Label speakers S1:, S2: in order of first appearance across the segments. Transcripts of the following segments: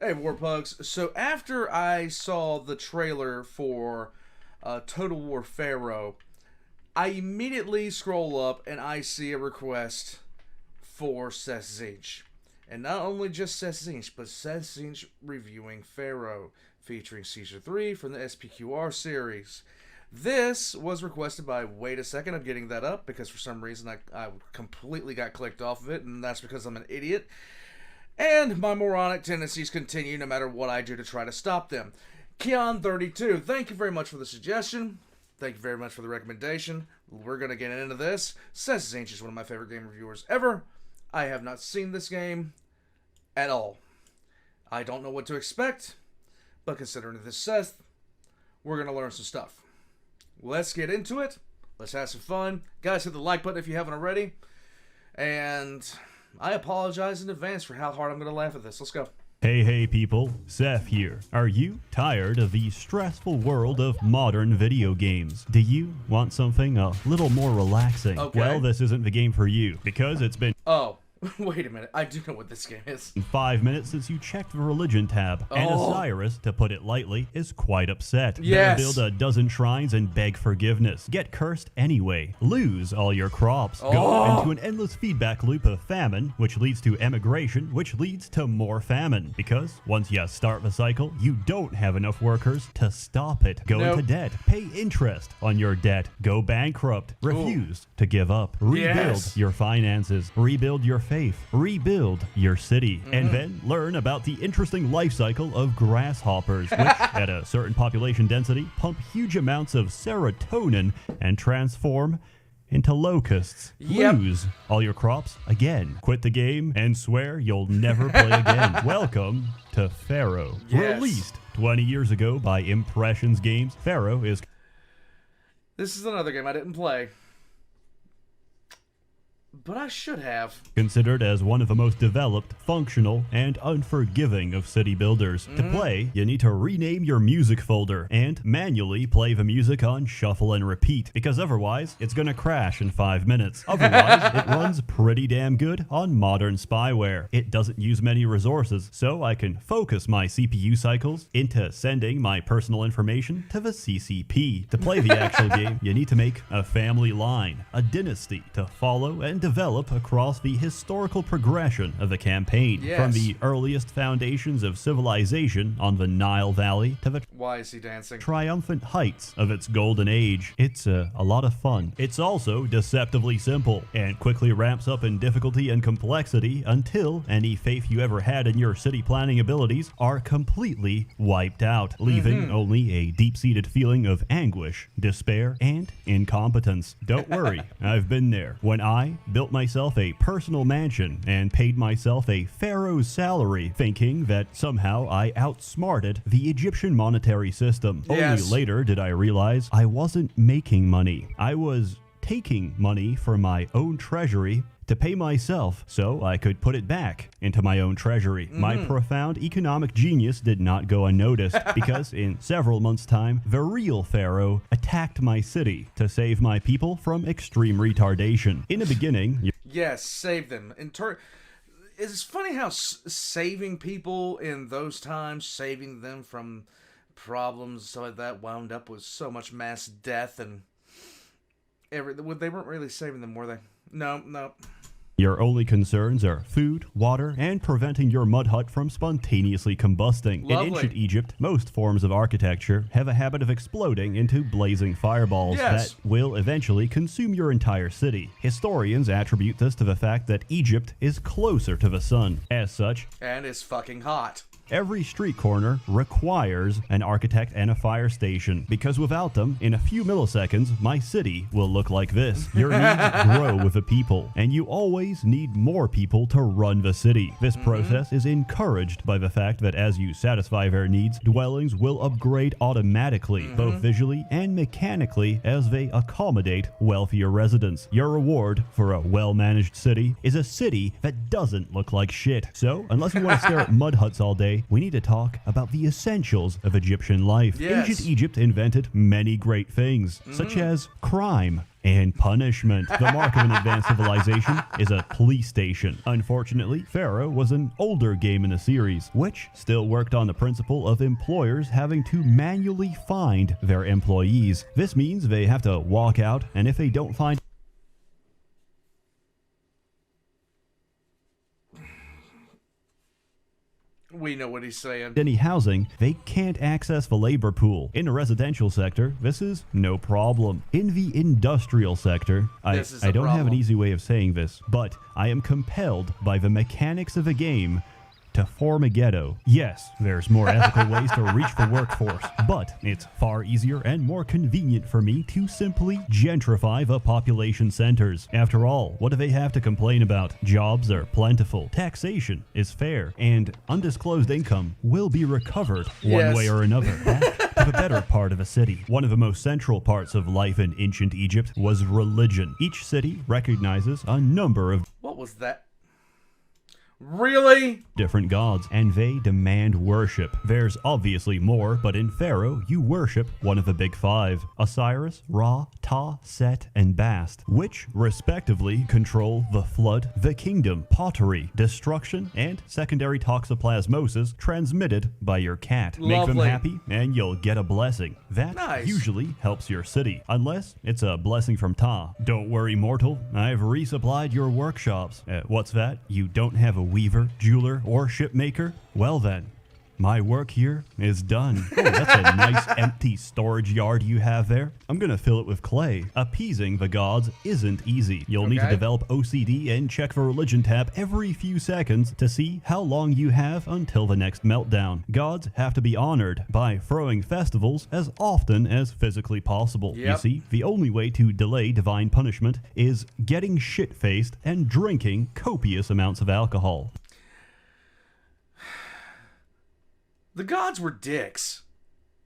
S1: Hey, Warpugs. So after I saw the trailer for Total War Pharaoh, I immediately scroll up and I see a request for SsethTzeentach. And not only just SsethTzeentach, but SsethTzeentach reviewing Pharaoh, featuring Season 3 from the SPQR Series. This was requested by, wait a second, I'm getting that up, because for some reason I completely got clicked off of it, and that's because I'm an idiot. And my moronic tendencies continue no matter what I do to try to stop them. Keon32, thank you very much for the suggestion. Thank you very much for the recommendation. We're going to get into this. SsethTzeentach is one of my favorite game reviewers ever. I have not seen this game at all. I don't know what to expect, but considering this Seth, we're going to learn some stuff. Let's get into it. Let's have some fun. Guys, hit the like button if you haven't already. And I apologize in advance for how hard I'm going to laugh at this. Let's go.
S2: Hey people, Seth here. Are you tired of the stressful world of modern video games? Do you want something a little more relaxing?
S1: Okay.
S2: Well, this isn't the game for you, because it's been
S1: Oh, wait a minute. I do know what this game is.
S2: 5 minutes since you checked the religion tab, and Osiris, to put it lightly, is quite upset.
S1: Yes.
S2: Build a dozen shrines and beg forgiveness. Get cursed anyway. Lose all your crops. Go into an endless feedback loop of famine, which leads to emigration, which leads to more famine. Because once you start the cycle, you don't have enough workers to stop it. Go into debt. Pay interest on your debt. Go bankrupt. Refuse to give up. Rebuild your finances. Rebuild your faith. Rebuild your city. And then learn about the interesting life cycle of grasshoppers, which at a certain population density pump huge amounts of serotonin and transform into locusts. Lose all your crops again. Quit the game and swear you'll never play again. Welcome to Pharaoh. Released 20 years ago by Impressions Games, Pharaoh is...
S1: This is another game I didn't play, but I should have.
S2: Considered as one of the most developed, functional, and unforgiving of city builders. To play, you need to rename your music folder and manually play the music on shuffle and repeat, because otherwise it's gonna crash in 5 minutes. Otherwise, it runs pretty damn good on modern spyware. It doesn't use many resources, so I can focus my CPU cycles into sending my personal information to the CCP. To play the actual game, you need to make a family line, a dynasty to follow and develop across the historical progression of the campaign. From the earliest foundations of civilization on the Nile Valley to the
S1: Why is he dancing?
S2: triumphant heights of its golden age. It's a lot of fun. It's also deceptively simple and quickly ramps up in difficulty and complexity until any faith you ever had in your city planning abilities are completely wiped out, leaving only a deep-seated feeling of anguish, despair, and incompetence. Don't worry, I've been there. When I built myself a personal mansion and paid myself a pharaoh's salary, thinking that somehow I outsmarted the Egyptian monetary system. Only later did I realize I wasn't making money. I was taking money from my own treasury to pay myself so I could put it back into my own treasury. My profound economic genius did not go unnoticed, because in several months' time, the real Pharaoh attacked my city to save my people from extreme retardation. In the beginning...
S1: Yes, save them. It's funny how saving people in those times, saving them from problems, stuff like that, wound up with so much mass death and they weren't really saving them, were they? No.
S2: Your only concerns are food, water, and preventing your mud hut from spontaneously combusting.
S1: Lovely.
S2: In ancient Egypt, most forms of architecture have a habit of exploding into blazing fireballs that will eventually consume your entire city. Historians attribute this to the fact that Egypt is closer to the sun. As such,
S1: and it's fucking hot.
S2: every street corner requires an architect and a fire station, because without them, in a few milliseconds, my city will look like this. Your needs grow with the people, and you always need more people to run the city. This process is encouraged by the fact that as you satisfy their needs, dwellings will upgrade automatically, both visually and mechanically, as they accommodate wealthier residents. Your reward for a well-managed city is a city that doesn't look like shit. So, unless you want to stare at mud huts all day today, we need to talk about the essentials of Egyptian life.
S1: Yes.
S2: Ancient Egypt invented many great things, such as crime and punishment. The mark of an advanced civilization is a police station. Unfortunately, Pharaoh was an older game in the series, which still worked on the principle of employers having to manually find their employees. This means they have to walk out, and if they don't find
S1: We know what he's saying.
S2: any housing, they can't access the labor pool. In the residential sector, this is no problem. In the industrial sector, I don't have an easy way of saying this, but I am compelled by the mechanics of the game to form a ghetto. Yes, there's more ethical ways to reach the workforce, but it's far easier and more convenient for me to simply gentrify the population centers. After all, what do they have to complain about? Jobs are plentiful, taxation is fair, and undisclosed income will be recovered one way or another back to the better part of a city. One of the most central parts of life in ancient Egypt was religion. Each city recognizes a number of
S1: What was that? Really?
S2: different gods, and they demand worship. There's obviously more, but in Pharaoh, you worship one of the big five: Osiris, Ra, Ta, Set, and Bast, which respectively control the flood, the kingdom, pottery, destruction, and secondary toxoplasmosis transmitted by your cat. Make them
S1: Lovely.
S2: happy, and you'll get a blessing. That usually helps your city, unless it's a blessing from Ta. Don't worry, mortal, I've resupplied your workshops. What's that? You don't have a weaver, jeweler, or shipmaker? Well then, my work here is done. Oh, that's a nice empty storage yard you have there. I'm gonna fill it with clay. Appeasing the gods isn't easy. You'll need to develop OCD and check the religion tab every few seconds to see how long you have until the next meltdown. Gods have to be honored by throwing festivals as often as physically possible. You see, the only way to delay divine punishment is getting shit-faced and drinking copious amounts of alcohol.
S1: The gods were dicks.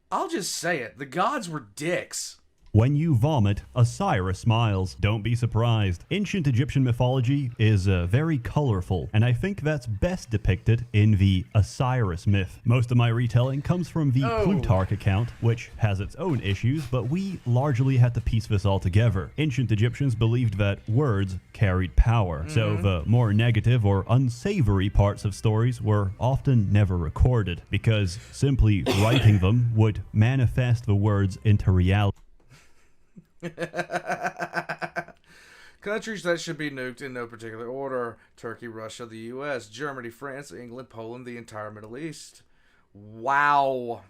S1: I'll just say it. The gods were dicks.
S2: When you vomit, Osiris smiles. Don't be surprised. Ancient Egyptian mythology is very colorful, and I think that's best depicted in the Osiris myth. Most of my retelling comes from the Plutarch account, which has its own issues, but we largely had to piece this all together. Ancient Egyptians believed that words carried power, so the more negative or unsavory parts of stories were often never recorded, because simply writing them would manifest the words into reality.
S1: Countries that should be nuked in no particular order: Turkey, Russia, the US, Germany, France, England, Poland, the entire Middle East. Wow.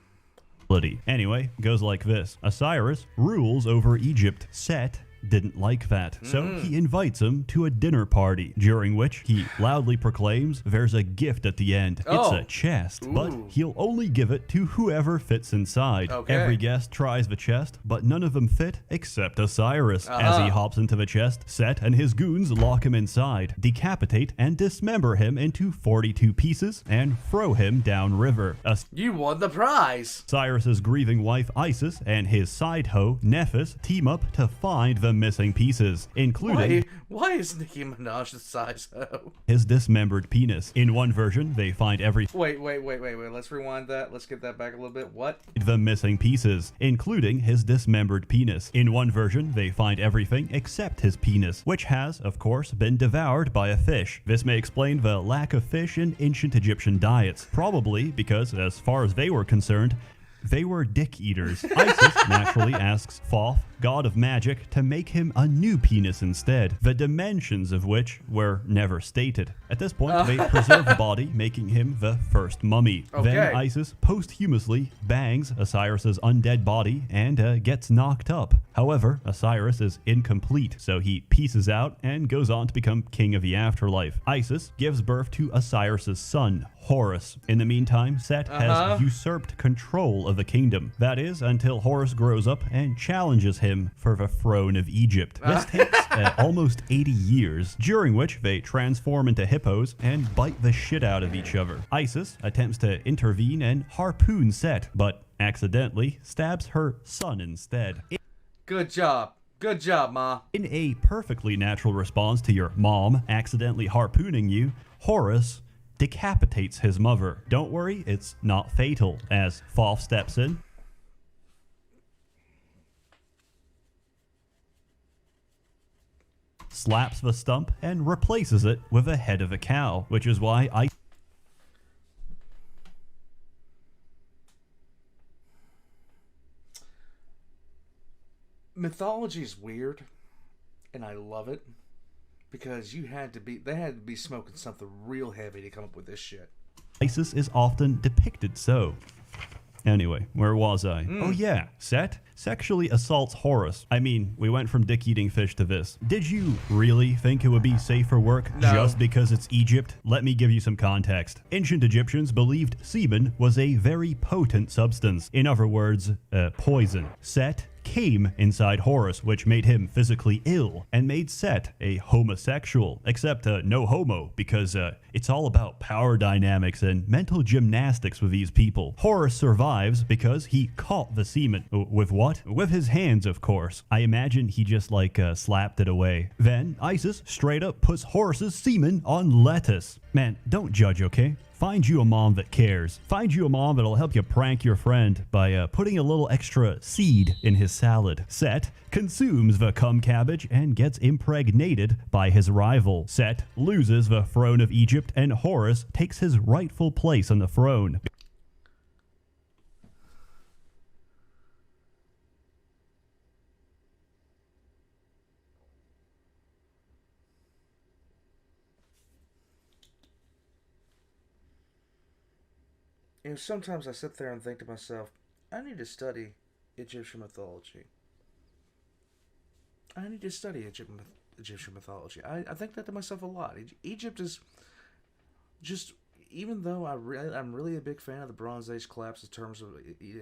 S2: Anyway, goes like this. Osiris rules over Egypt. Set didn't like that, so he invites him to a dinner party, during which he loudly proclaims there's a gift at the end. It's a chest, but he'll only give it to whoever fits inside. Every guest tries the chest, but none of them fit except Osiris. As he hops into the chest, Set and his goons lock him inside, decapitate and dismember him into 42 pieces, and throw him downriver.
S1: You won the prize.
S2: Osiris's grieving wife Isis and his side hoe Nephis team up to find the missing pieces, including
S1: why is Nicki Minaj the size hoe?
S2: His dismembered penis. In one version, they find every
S1: Wait. Let's rewind that. Let's get that back a little bit. What?
S2: The missing pieces, including his dismembered penis. In one version, they find everything except his penis, which has, of course, been devoured by a fish. This may explain the lack of fish in ancient Egyptian diets, probably because, as far as they were concerned, they were dick eaters. Isis naturally asks Thoth, god of magic, to make him a new penis instead, the dimensions of which were never stated. At this point, they preserve the body, making him the first mummy. Then Isis posthumously bangs Osiris's undead body and gets knocked up. However, Osiris is incomplete, so he pieces out and goes on to become king of the afterlife. Isis gives birth to Osiris's son, Horus. In the meantime, Set has usurped control of the kingdom. That is, until Horus grows up and challenges him for the throne of Egypt. This takes almost 80 years, during which they transform into hippos and bite the shit out of each other. Isis attempts to intervene and harpoon Set, but accidentally stabs her son instead.
S1: Good job. Good job, Ma.
S2: In a perfectly natural response to your mom accidentally harpooning you, Horus decapitates his mother. Don't worry, it's not fatal, as Thoth steps in, slaps the stump, and replaces it with a head of a cow, which is why
S1: Mythology is weird, and I love it, because they had to be smoking something real heavy to come up with this shit.
S2: Isis is often depicted so. Anyway, where was I? Oh yeah, Set sexually assaults Horus. I mean, we went from dick eating fish to this. Did you really think it would be safe for work just because it's Egypt? Let me give you some context. Ancient Egyptians believed semen was a very potent substance. In other words, poison. Set came inside Horus, which made him physically ill and made Set a homosexual, except no homo, because it's all about power dynamics and mental gymnastics with these people. Horus survives because he caught the semen. With what? With his hands, of course. I imagine he just slapped it away. Then Isis straight up puts Horus's semen on lettuce. Man, don't judge, okay? Find you a mom that cares. Find you a mom that'll help you prank your friend by putting a little extra seed in his salad. Set consumes the cum cabbage and gets impregnated by his rival. Set loses the throne of Egypt, and Horus takes his rightful place on the throne.
S1: You know, sometimes I sit there and think to myself, I need to study Egyptian mythology. I need to study Egyptian mythology. I think that to myself a lot. Egypt is just, even though I'm really a big fan of the Bronze Age collapse in terms of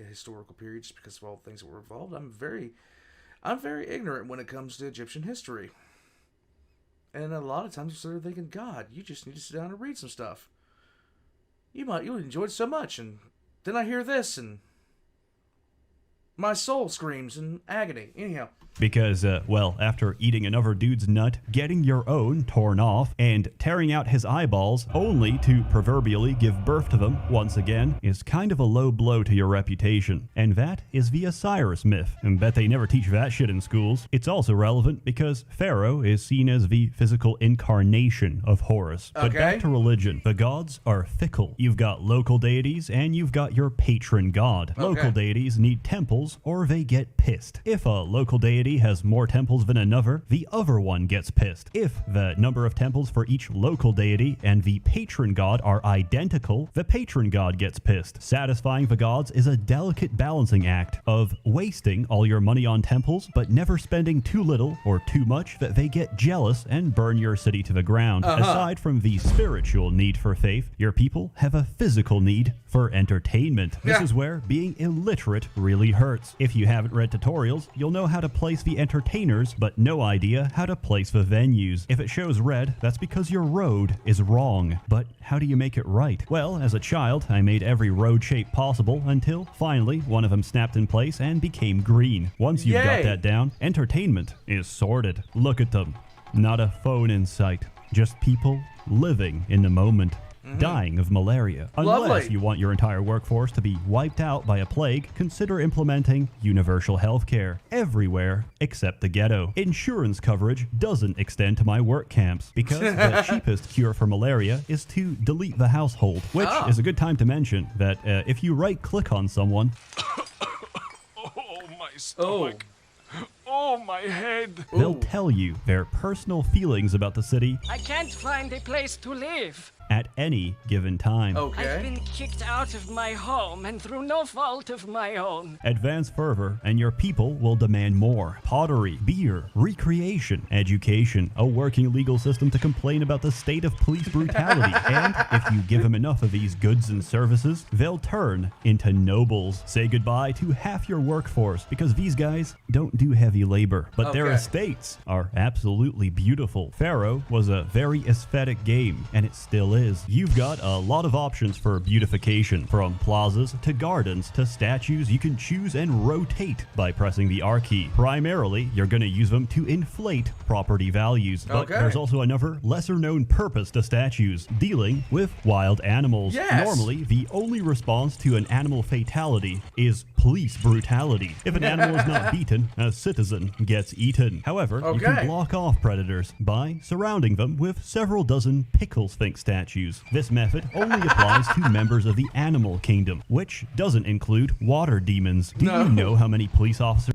S1: historical periods because of all the things that were involved, I'm very ignorant when it comes to Egyptian history. And a lot of times I'm sort of thinking, God, you just need to sit down and read some stuff. You'll enjoy it so much, and then I hear this, and my soul screams in agony. Anyhow.
S2: Because, well, after eating another dude's nut, getting your own torn off, and tearing out his eyeballs only to proverbially give birth to them once again is kind of a low blow to your reputation. And that is the Osiris myth. And bet they never teach that shit in schools. It's also relevant because Pharaoh is seen as the physical incarnation of Horus. But back to religion. The gods are fickle. You've got local deities and you've got your patron god. Local deities need temples or they get pissed. If a local deity has more temples than another, the other one gets pissed. If the number of temples for each local deity and the patron god are identical, the patron god gets pissed. Satisfying the gods is a delicate balancing act of wasting all your money on temples, but never spending too little or too much that they get jealous and burn your city to the ground. Aside from the spiritual need for faith, your people have a physical need for entertainment. This is where being illiterate really hurts. If you haven't read tutorials, you'll know how to place the entertainers, but no idea how to place the venues. If it shows red, that's because your road is wrong. But how do you make it right? Well, as a child, I made every road shape possible until finally one of them snapped in place and became green. Once you've got that down, entertainment is sorted. Look at them. Not a phone in sight. Just people living in the moment. Dying of malaria. Unless you want your entire workforce to be wiped out by a plague, consider implementing universal health care everywhere except the ghetto. Insurance coverage doesn't extend to my work camps because the cheapest cure for malaria is to delete the household, which is a good time to mention that if you right-click on someone...
S3: Oh, my stomach. Oh, my head.
S2: They'll tell you their personal feelings about the city.
S4: I can't find a place to live.
S2: At any given time.
S4: I've been kicked out of my home and through no fault of my own.
S2: Advance further and your people will demand more. Pottery, beer, recreation, education, a working legal system to complain about the state of police brutality. And if you give them enough of these goods and services, they'll turn into nobles. Say goodbye to half your workforce because these guys don't do heavy labor, but their
S1: Okay.
S2: estates are absolutely beautiful. Pharaoh was a very aesthetic game, and it still is. You've got a lot of options for beautification, from plazas to gardens to statues you can choose and rotate by pressing the R key. Primarily, you're going to use them to inflate property values, but
S1: Okay.
S2: there's also another lesser-known purpose to statues, dealing with wild animals.
S1: Yes.
S2: Normally, the only response to an animal fatality is police brutality. If an animal is not beaten, a citizen gets eaten. However, you
S1: Okay.
S2: can block off predators by surrounding them with several dozen pickle sphinx statues. This method only applies to members of the animal kingdom, which doesn't include water demons. Do
S1: No.
S2: you know how many police officers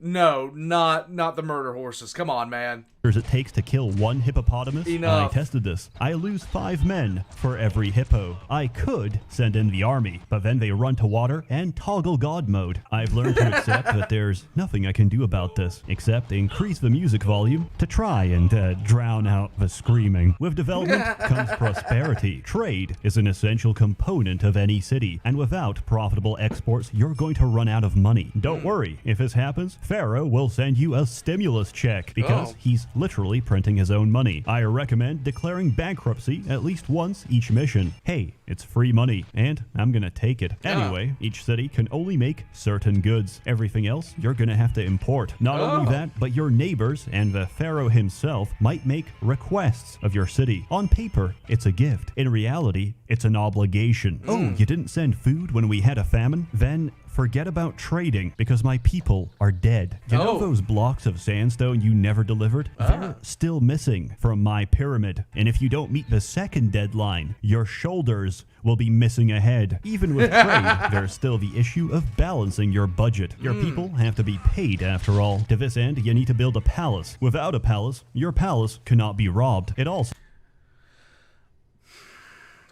S1: not the murder horses. Come on, man.
S2: it takes to kill one hippopotamus?
S1: Enough.
S2: I tested this. I lose 5 men for every hippo. I could send in the army, but then they run to water and toggle God mode. I've learned to accept that there's nothing I can do about this, except increase the music volume to try and drown out the screaming. With development comes prosperity. Trade is an essential component of any city, and without profitable exports, you're going to run out of money. Don't worry, if this happens, Pharaoh will send you a stimulus check because he's literally printing his own money. I recommend declaring bankruptcy at least once each mission. Hey, it's free money, and I'm gonna take it. Anyway, each city can only make certain goods. Everything else, you're gonna have to import. Not only that, but your neighbors and the Pharaoh himself might make requests of your city. On paper, it's a gift. In reality, it's an obligation. Oh, you didn't send food when we had a famine? Then forget about trading because my people are dead. You know those blocks of sandstone you never delivered? They're still missing from my pyramid. And if you don't meet the second deadline, your shoulders will be missing a head. Even with trade, there's still the issue of balancing your budget. Your people have to be paid after all. To this end, you need to build a palace. Without a palace, your palace cannot be robbed. It also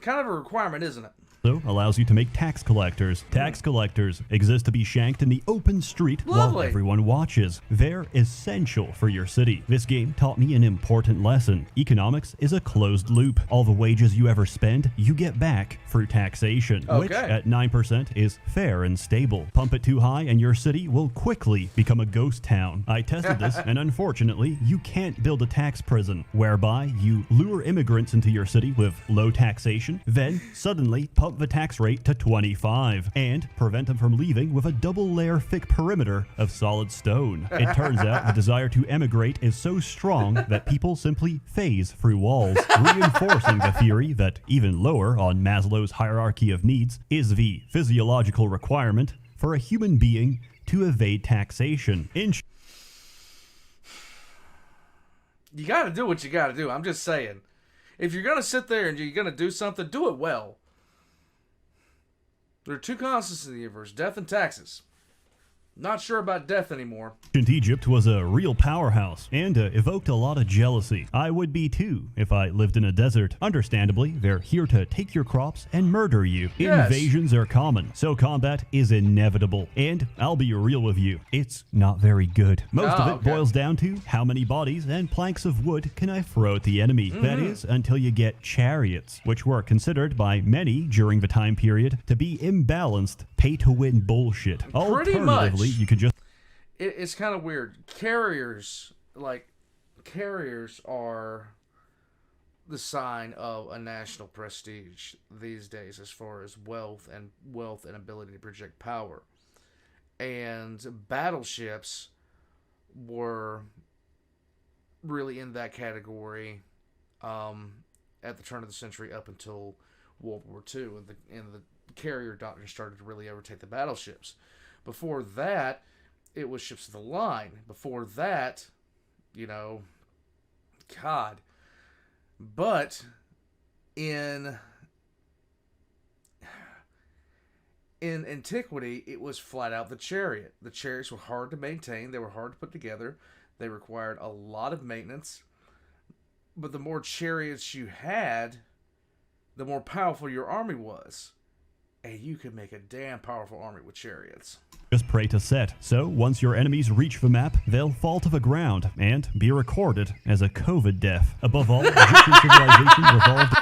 S1: Kind of a requirement, isn't it?
S2: allows you to make tax collectors. Tax collectors exist to be shanked in the open street while
S1: Lovely.
S2: everyone watches. They're essential for your city. This game taught me an important lesson. Economics is a closed loop. All the wages you ever spend, you get back through taxation, which
S1: Okay.
S2: at 9% is fair and stable. Pump it too high and your city will quickly become a ghost town. I tested this, and unfortunately, you can't build a tax prison whereby you lure immigrants into your city with low taxation, then suddenly pump the tax rate to 25 and prevent them from leaving with a double-layer thick perimeter of solid stone. It turns out the desire to emigrate is so strong that people simply phase through walls, reinforcing the theory that even lower on Maslow's hierarchy of needs is the physiological requirement for a human being to evade taxation.
S1: You got to do what you got to do. I'm just saying. If you're going to sit there and you're going to do something, do it well. There are two constants in the universe, death and taxes. Not sure about death anymore.
S2: Ancient Egypt was a real powerhouse and evoked a lot of jealousy. I would be too if I lived in a desert. Understandably, they're here to take your crops and murder you.
S1: Yes.
S2: Invasions are common, so combat is inevitable. And I'll be real with you, it's not very good. Most of it boils down to how many bodies and planks of wood can I throw at the enemy. That is, until you get chariots, which were considered by many during the time period to be imbalanced, pay-to-win bullshit.
S1: Pretty much.
S2: Alternatively, you could just
S1: It's kind of weird. Carriers are the sign of a national prestige these days as far as wealth and ability to project power. And battleships were really in that category at the turn of the century up until World War II, and the carrier doctrine started to really overtake the battleships. Before that, it was ships of the line. Before that, God. But in antiquity, it was flat out the chariot. The chariots were hard to maintain. They were hard to put together. They required a lot of maintenance. But the more chariots you had, the more powerful your army was. And you could make a damn powerful army with chariots.
S2: Just pray to Set. So, once your enemies reach the map, they'll fall to the ground and be recorded as a COVID death. Above all, Egyptian civilization revolved...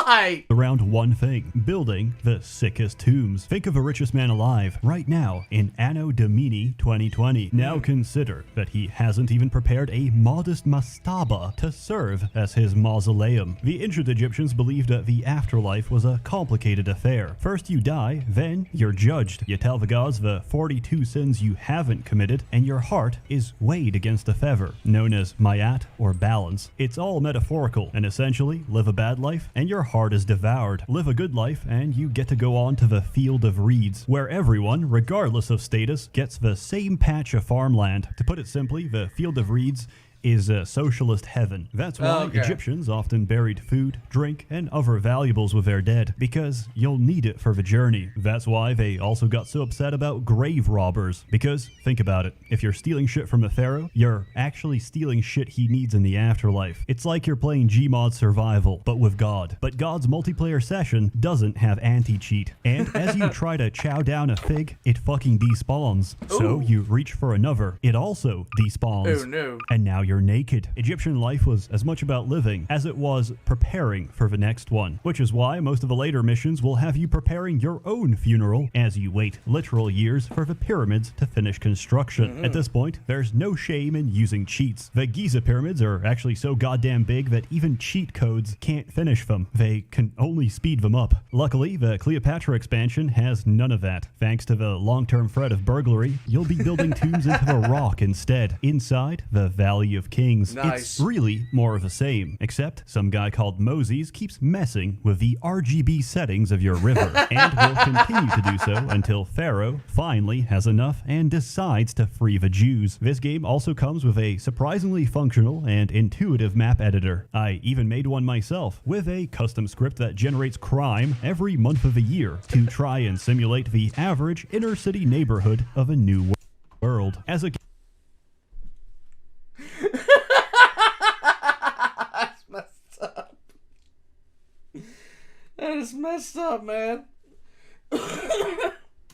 S1: Why?
S2: around one thing: building the sickest tombs. Think of the richest man alive right now in Anno Domini 2020. Now consider that he hasn't even prepared a modest mastaba to serve as his mausoleum. The ancient Egyptians believed that the afterlife was a complicated affair. First you die, then you're judged. You tell the gods the 42 sins you haven't committed, and your heart is weighed against a feather, known as mayat or balance. It's all metaphorical, and essentially, live a bad life and your heart is devoured. Live a good life and you get to go on to the field of reeds, where everyone, regardless of status, gets the same patch of farmland. To put it simply, the field of reeds is a socialist heaven. That's why Egyptians often buried food, drink, and other valuables with their dead, because you'll need it for the journey. That's why they also got so upset about grave robbers, because think about it, if you're stealing shit from a pharaoh, you're actually stealing shit he needs in the afterlife. It's like you're playing Gmod Survival, but with God. But God's multiplayer session doesn't have anti-cheat, and as you try to chow down a fig, it fucking despawns. So you reach for another, it also despawns.
S1: Oh no.
S2: And now you're naked. Egyptian life was as much about living as it was preparing for the next one, which is why most of the later missions will have you preparing your own funeral as you wait literal years for the pyramids to finish construction. At this point, there's no shame in using cheats. The Giza pyramids are actually so goddamn big that even cheat codes can't finish them. They can only speed them up. Luckily, the Cleopatra expansion has none of that. Thanks to the long-term threat of burglary, you'll be building tombs into the rock instead, inside the Valley of Kings.
S1: Nice.
S2: It's really more of the same, except some guy called Moses keeps messing with the RGB settings of your river, and will continue to do so until Pharaoh finally has enough and decides to free the Jews. This game also comes with a surprisingly functional and intuitive map editor. I even made one myself, with a custom script that generates crime every month of the year to try and simulate the average inner city neighborhood of a new world. As a
S1: That is messed up, man.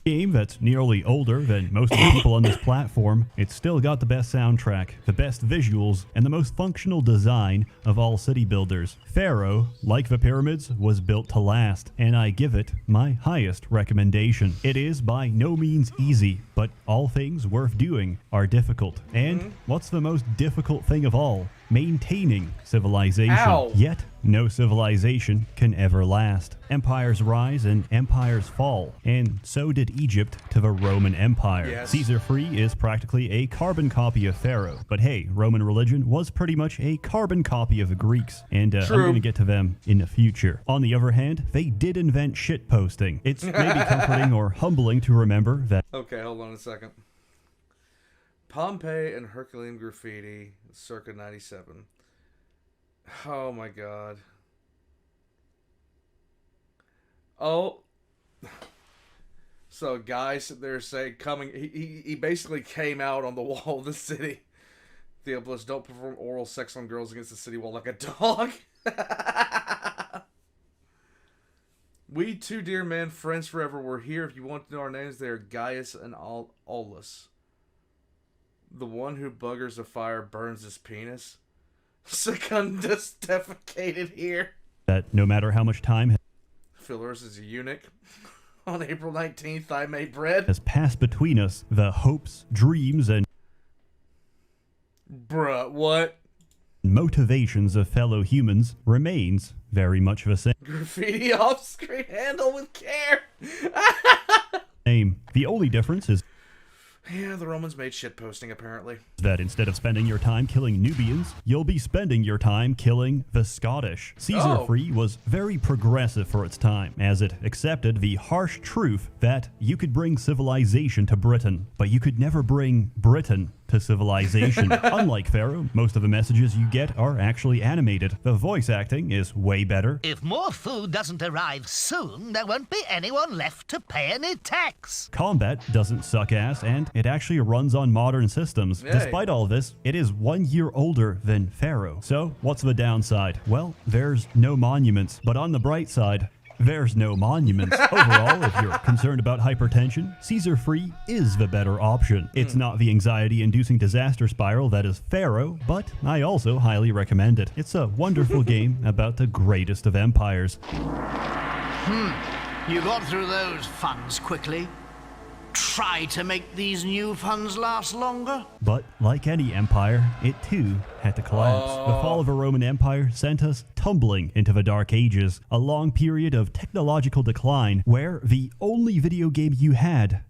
S2: game that's nearly older than most of the people on this platform, it's still got the best soundtrack, the best visuals, and the most functional design of all city builders. Pharaoh, like the pyramids, was built to last, and I give it my highest recommendation. It is by no means easy, but all things worth doing are difficult. And what's the most difficult thing of all? Maintaining civilization.
S1: Ow.
S2: Yet, no civilization can ever last. Empires rise and empires fall, and so did Egypt to the Roman Empire.
S1: Yes.
S2: Caesar Free is practically a carbon copy of Pharaoh, but hey, Roman religion was pretty much a carbon copy of the Greeks, and I'm going to get to them in the future. On the other hand, they did invent shitposting. It's maybe comforting or humbling to remember that.
S1: Okay, hold on a second. Pompeii and Herculean graffiti, circa 97. Oh my god. Oh. So guys there say he basically came out on the wall of the city. Theophilus, don't perform oral sex on girls against the city wall like a dog. We two dear men, friends forever, we're here. If you want to know our names, they are Gaius and Aulus. The one who buggers a fire burns his penis. Secundus defecated here.
S2: That no matter how much time
S1: Philaris is a eunuch. On April 19th, I made bread.
S2: has passed between us, the hopes, dreams, and
S1: Bruh, what?
S2: motivations of fellow humans remains very much the
S1: Graffiti off screen, handle with care.
S2: same. The only difference is
S1: Yeah, the Romans made shitposting, apparently.
S2: that instead of spending your time killing Nubians, you'll be spending your time killing the Scottish. Caesar Free was very progressive for its time, as it accepted the harsh truth that you could bring civilization to Britain, but you could never bring Britain to civilization. Unlike Pharaoh, most of the messages you get are actually animated. The voice acting is way better.
S5: If more food doesn't arrive soon, there won't be anyone left to pay any tax.
S2: Combat doesn't suck ass, and it actually runs on modern systems.
S1: Yay.
S2: Despite all this, it is 1 year older than Pharaoh. So, what's the downside? Well, there's no monuments. But on the bright side, There's no monuments. Overall, if you're concerned about hypertension, Caesar-free is the better option. It's not the anxiety-inducing disaster spiral that is Pharaoh, but I also highly recommend it. It's a wonderful game about the greatest of empires.
S6: You got through those funds quickly. Try to make these new funds last longer.
S2: But like any empire, it too had to collapse. The fall of the Roman Empire sent us tumbling into the Dark Ages, a long period of technological decline where the only video game you had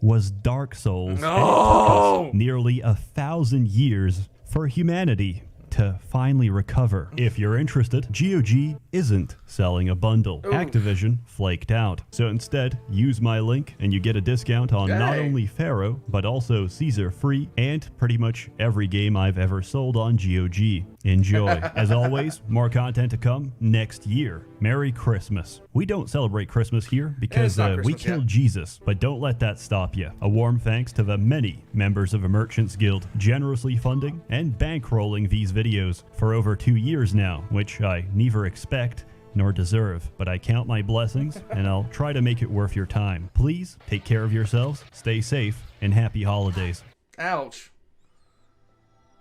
S2: was Dark Souls.
S1: No!
S2: And it took us nearly 1,000 years for humanity to finally recover. If you're interested, GOG isn't selling a bundle. Activision flaked out. So instead, use my link and you get a discount on not only Pharaoh, but also Caesar free and pretty much every game I've ever sold on GOG. Enjoy. As always, more content to come next year. Merry Christmas. We don't celebrate Christmas here because we killed Jesus, but don't let that stop you. A warm thanks to the many members of the Merchants Guild generously funding and bankrolling these videos for over 2 years now, which I neither expect nor deserve, but I count my blessings and I'll try to make it worth your time. Please take care of yourselves, stay safe, and happy holidays.
S1: Ouch.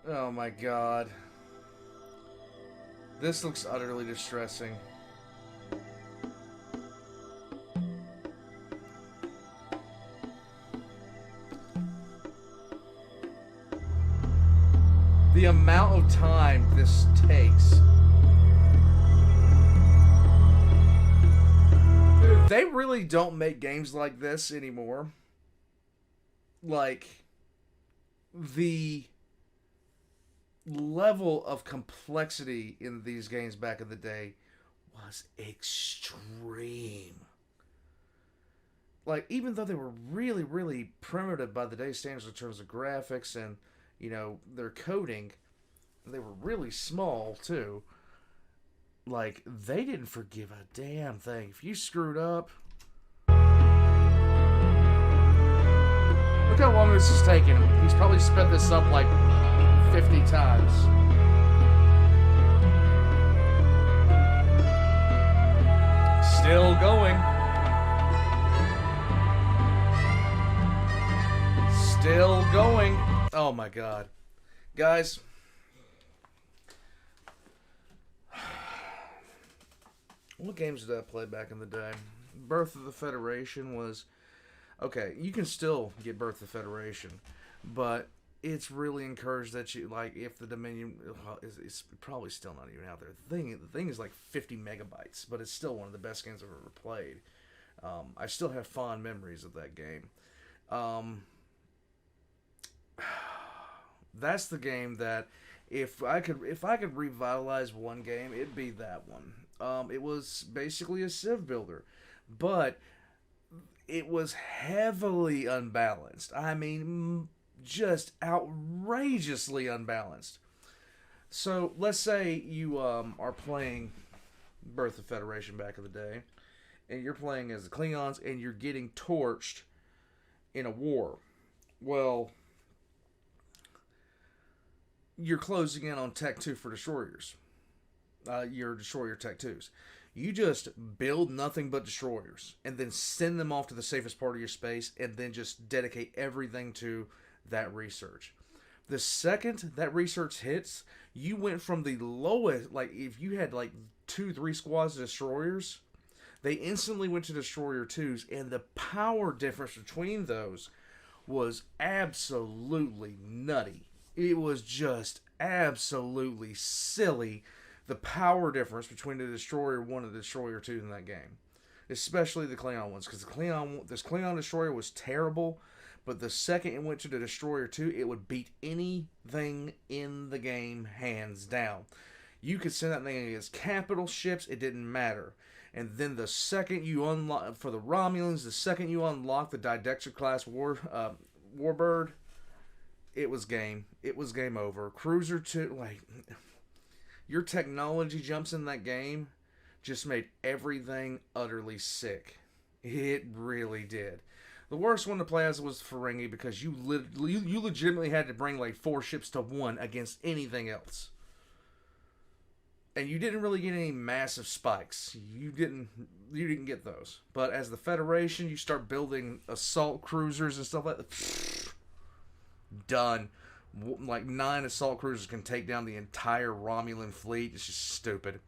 S1: Oh my god. This looks utterly distressing. The amount of time this takes. They really don't make games like this anymore. Like, the level of complexity in these games back in the day was extreme. Like, even though they were really, really primitive by the day's standards in terms of graphics and, you know, their coding, they were really small, too. Like, they didn't forgive a damn thing. If you screwed up... Look how long this is taking him. He's probably sped this up like 50 times. Still going. Still going. Oh my god. Guys. What games did I play back in the day? Birth of the Federation was... Okay, you can still get Birth of the Federation, but it's really encouraged that you, like, if the Dominion... Well, it's probably still not even out there. The thing is like 50 megabytes, but it's still one of the best games I've ever played. I still have fond memories of that game. That's the game that if I could revitalize one game, it'd be that one. It was basically a Civ builder, but it was heavily unbalanced. I mean, just outrageously unbalanced. So let's say you are playing Birth of Federation back in the day, and you're playing as the Klingons, and you're getting torched in a war. Well, you're closing in on Tech 2 for destroyers. Your destroyer Tech 2s. You just build nothing but destroyers and then send them off to the safest part of your space and then just dedicate everything to that research. The second that research hits, you went from the lowest, like if you had like 2-3 squads of destroyers, they instantly went to destroyer 2s, and the power difference between those was absolutely nutty. It was just absolutely silly, the power difference between the Destroyer 1 and the Destroyer 2 in that game. Especially the Klingon ones, because this Klingon Destroyer was terrible, but the second it went to the Destroyer 2, it would beat anything in the game, hands down. You could send that thing against capital ships, it didn't matter. And then the second you unlock, for the Romulans, the second you unlock the Didexter class Warbird, it was game. It was game over. Cruiser 2, like... Your technology jumps in that game just made everything utterly sick. It really did. The worst one to play as was Ferengi, because you legitimately had to bring like 4 ships to 1 against anything else. And you didn't really get any massive spikes. You didn't get those. But as the Federation, you start building assault cruisers and stuff like that. Done. Like 9 assault cruisers can take down the entire Romulan fleet. It's just stupid.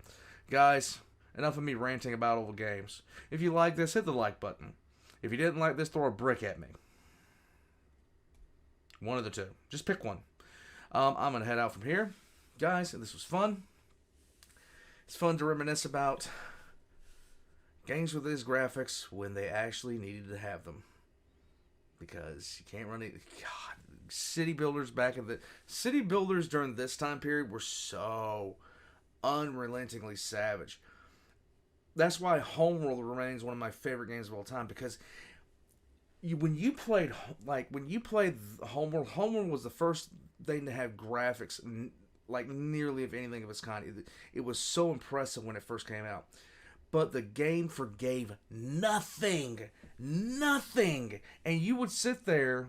S1: Guys, enough of me ranting about old games. If you like this, hit the like button. If you didn't like this, throw a brick at me. One of the two. Just pick one. I'm going to head out from here. Guys, this was fun. It's fun to reminisce about games with these graphics when they actually needed to have them. Because you can't run it. God, city builders city builders during this time period were so unrelentingly savage. That's why Homeworld remains one of my favorite games of all time, because when you played Homeworld was the first thing to have graphics like nearly of anything of its kind. It was so impressive when it first came out. But the game forgave nothing. Nothing. And you would sit there.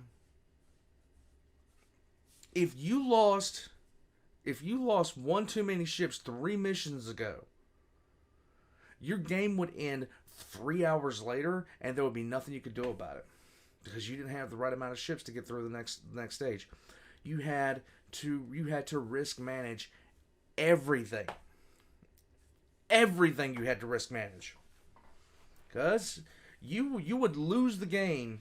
S1: If you lost one too many ships 3 missions ago, your game would end 3 hours later, and there would be nothing you could do about it. Because you didn't have the right amount of ships to get through the next stage. You had to risk manage everything. Everything you had to risk manage. Because you would lose the game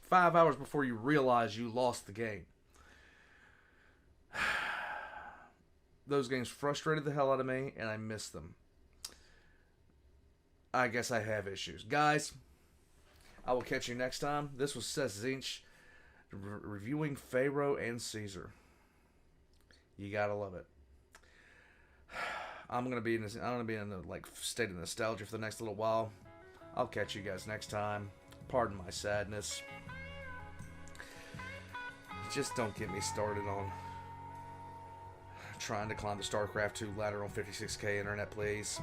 S1: 5 hours before you realize you lost the game. Those games frustrated the hell out of me, and I miss them. I guess I have issues. Guys, I will catch you next time. This was SsethTzeentach reviewing Pharaoh and Caesar. You gotta love it. I'm gonna be in the state of nostalgia for the next little while. I'll catch you guys next time. Pardon my sadness. Just don't get me started on trying to climb the StarCraft 2 ladder on 56K internet, please.